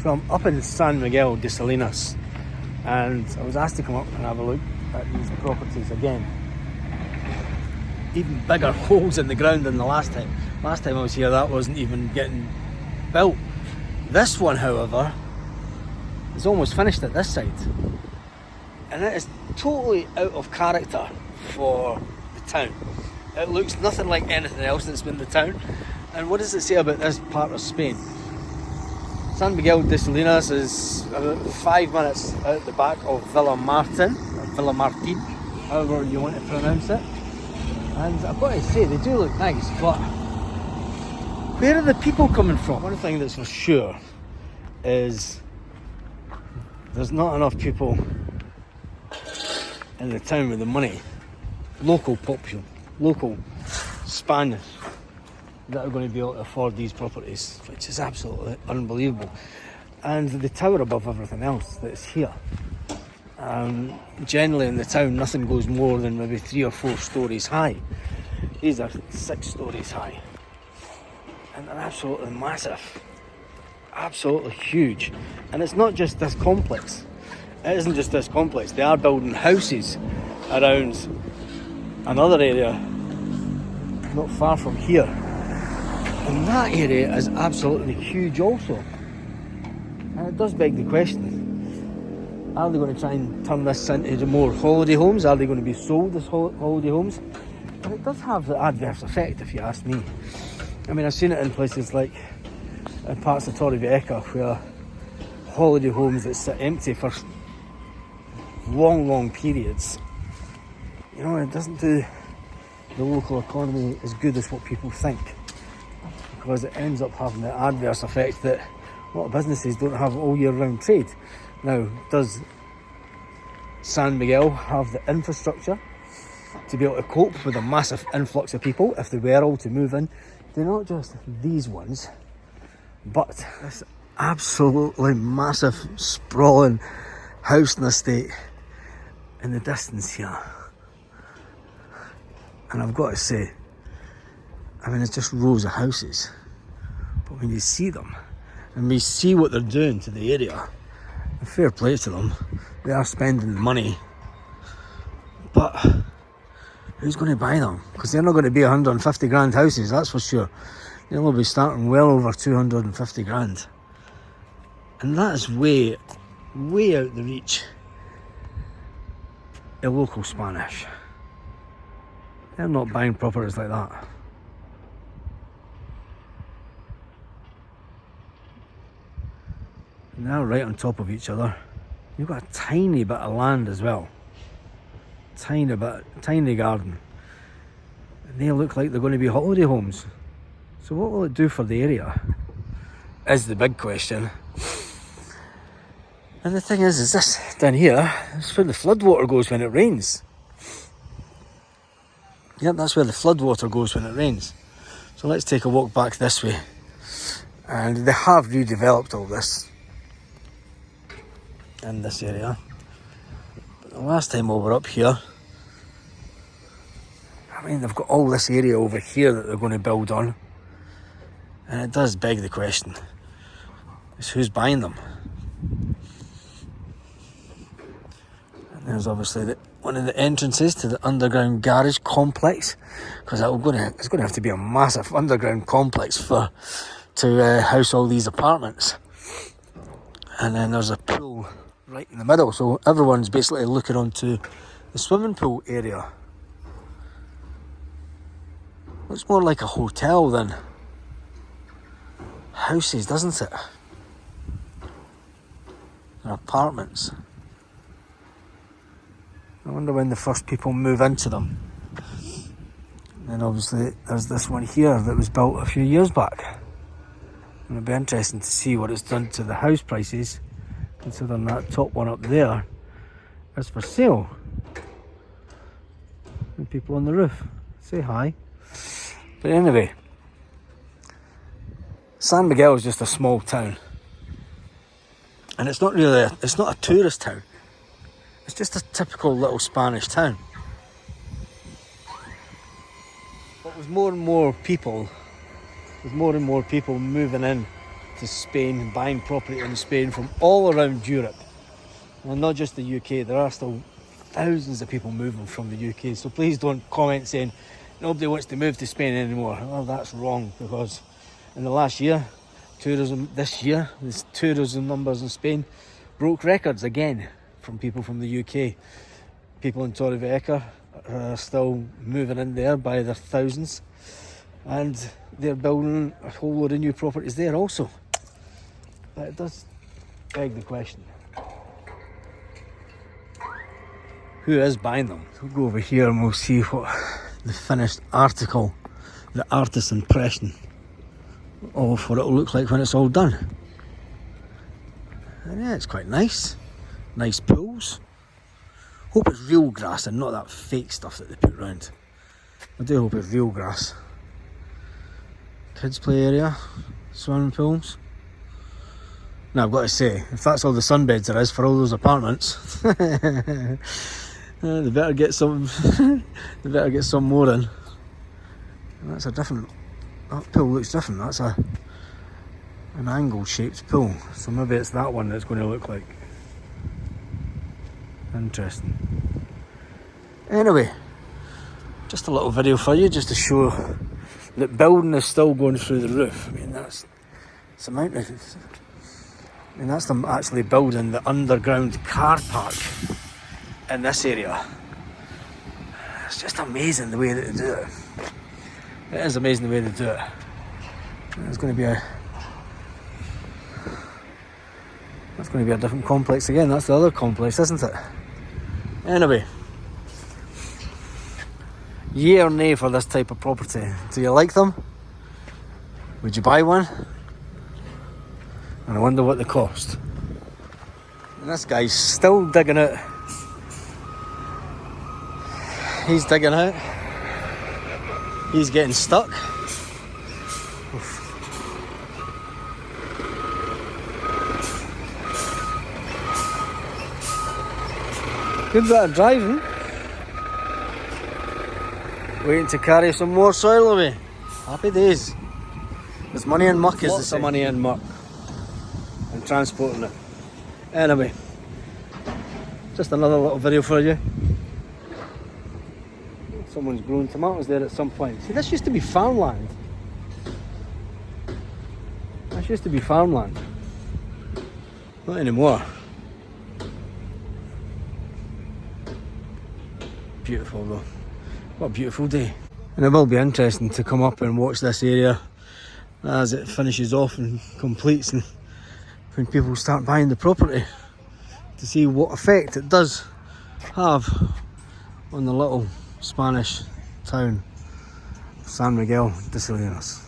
So I'm up in San Miguel de Salinas, and I was asked to come up and have a look at these properties again. Even bigger holes in the ground than the last time. Last time I was here, that wasn't even getting built. This one, however, is almost finished at this side. And it is totally out of character for the town. It looks nothing like anything else that's been in the town. And what does it say about this part of Spain? San Miguel de Salinas is about 5 minutes out the back of Villamartin, however you want to pronounce it. And I've got to say, they do look nice, but where are the people coming from? One thing that's for sure is there's not enough people in the town with the money, local Spanish, that are going to be able to afford these properties, which is absolutely unbelievable. And the tower above everything else that's here. Generally in the town, nothing goes more than maybe 3 or 4 stories high. These are 6 stories high. And they're absolutely massive. Absolutely huge. And it's not just this complex. It isn't just this complex. They are building houses around another area not far from here. And that area is absolutely huge also. And it does beg the question, are they going to try and turn this into more holiday homes? Are they going to be sold as holiday homes? And it does have the adverse effect, if you ask me. I mean, I've seen it in places like in parts of Torrevieja, where holiday homes that sit empty for long periods. You know, it doesn't do the local economy as good as what people think, because it ends up having the adverse effect that a lot of businesses don't have all year round trade. Now, does San Miguel have the infrastructure to be able to cope with a massive influx of people if they were all to move in? They're not just these ones, but this absolutely massive, sprawling house and estate in the distance here. And I've got to say, I mean, it's just rows of houses, but when you see them and we see what they're doing to the area, fair play to them. They are spending the money, but who's going to buy them? Because they're not going to be 150 grand houses, that's for sure. They'll be starting well over 250 grand, and that is way out the reach of local Spanish. They're not buying properties like that. And they're right on top of each other. You've got a tiny bit of land as well. Tiny garden. And they look like they're going to be holiday homes. So what will it do for the area? Is the big question. And the thing is this down here, that's where the floodwater goes when it rains. Yep, that's where the floodwater goes when it rains. So let's take a walk back this way. And they have redeveloped all this in this area. But the last time we were up here, I mean, they've got all this area over here that they're going to build on. And it does beg the question, is who's buying them? And there's obviously one of the entrances to the underground garage complex, because it's going to have to be a massive underground complex to house all these apartments. And then there's a pool right in the middle, so everyone's basically looking onto the swimming pool area. Looks more like a hotel than houses, doesn't it? And apartments. I wonder when the first people move into them. And then obviously there's this one here that was built a few years back. And it'll be interesting to see what it's done to the house prices, considering that top one up there is for sale. And people on the roof say hi. But anyway, San Miguel is just a small town, and it's not a tourist town. It's just a typical little Spanish town. But with more and more people moving in to Spain, buying property in Spain from all around Europe. And not just the UK, there are still thousands of people moving from the UK. So please don't comment saying nobody wants to move to Spain anymore. Well, that's wrong, because in the last year, the tourism numbers in Spain broke records again from people from the UK. People in Torrevieja are still moving in there by the thousands, and they're building a whole load of new properties there also. But it does beg the question, who is buying them? We'll go over here and we'll see what the finished article, the artist's impression of what it'll look like when it's all done. And yeah, it's quite nice. Nice pools. Hope it's real grass and not that fake stuff that they put around. I do hope it's real grass. Kids play area, swimming pools. Now I've got to say, if that's all the sunbeds there is for all those apartments, they better get some. They better get some more in. And that's a different. That pool looks different. That's an angle-shaped pool. So maybe it's that one that's going to look like. Interesting. Anyway, just a little video for you, just to show that building is still going through the roof. I mean, that's them actually building the underground car park in this area. It's just amazing the way that they do it. It is amazing the way they do it. There's going to be a different complex again. That's the other complex, isn't it? Anyway, yay or nay for this type of property? Do you like them? Would you buy one? And I wonder what they cost. And this guy's still digging out. He's digging out. He's getting stuck. Oof. Good bit of driving. Waiting to carry some more soil away. Happy days. There's money in muck, is the same. Money in muck. And transporting it. Anyway, just another little video for you. Someone's grown tomatoes there at some point. See, this used to be farmland. This used to be farmland. Not anymore. Beautiful though. What a beautiful day. And it will be interesting to come up and watch this area as it finishes off and completes, and when people start buying the property, to see what effect it does have on the little Spanish town of San Miguel de Salinas.